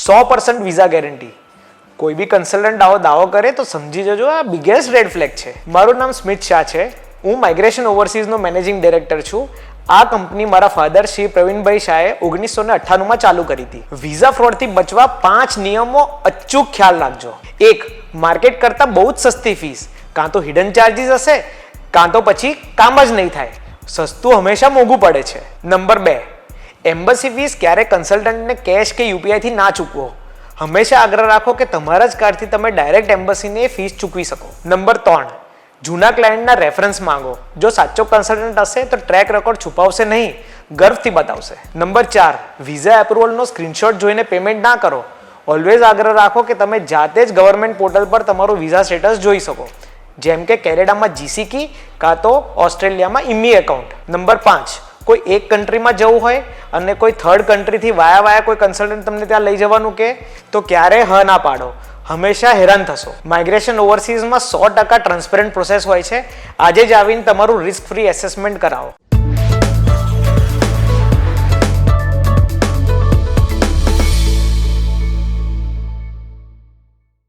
100% visa guarantee. કોઈ બી consultant આવો દાવો કરે તો સમજી જજો આ બિગેસ્ટ રેડ ફ્લેગ છે. મારું નામ સ્મિત શાહ છે. હું માઇગ્રેશન ઓવરસીઝનો મેનેજિંગ ડાયરેક્ટર છું. આ કંપની મારા ફાધર શ્રી પ્રવીણભાઈ શાહે 1998માં ચાલુ કરી હતી. વિઝા ફ્રોડથી બચવા 5 નિયમો અચૂક ખ્યાલ રાખજો. 1. માર્કેટ કરતાં બહુ જ સસ્તી ફીસ. કાં તો હિડન ચાર્જીસ હશે, કાં તો પછી કામ જ નહીં થાય. સસ્તું હંમેશા મોંઘું પડે છે. નંબર 2. એમ્બસી ફીસ ક્યારે કન્સલ્ટન્ટને કેશ કે યુપીઆઈથી ના ચૂકવો. હંમેશા આગ્રહ રાખો કે તમારા જ કાર્ડથી તમે ડાયરેક્ટ એમ્બસીને ફીસ ચૂકવી શકો. નંબર 3. જૂના ક્લાયન્ટના રેફરન્સ માંગો. જો સાચો કન્સલ્ટન્ટ હશે તો ટ્રેક રેકોર્ડ છુપાવશે નહીં, ગર્વથી બતાવશે. નંબર 4. વિઝા એપ્રુવલનો સ્ક્રીનશોટ જોઈને પેમેન્ટ ના કરો. ઓલવેઝ આગ્રહ રાખો કે તમે જાતે જ ગવર્મેન્ટ પોર્ટલ પર તમારું વિઝા સ્ટેટસ જોઈ શકો, જેમ કે કેનેડામાં જીસીકી કાં તો ઓસ્ટ્રેલિયામાં ઇમી એકાઉન્ટ. નંબર 5. કોઈ એક કન્ટ્રીમાં જવું હોય અને કોઈ થર્ડ કન્ટ્રીથી વાયા કોઈ કન્સલ્ટન્ટ તમને ત્યાં લઈ જવાનું કે તો ક્યારેય હ ના પાડો. હંમેશા હેરાન થશો. માઇગ્રેશન ઓવરસીઝમાં 100% ટ્રાન્સપેરન્ટ પ્રોસેસ હોય છે. આજે જ આવીને તમારું રિસ્ક ફ્રી એસેસમેન્ટ કરાવો.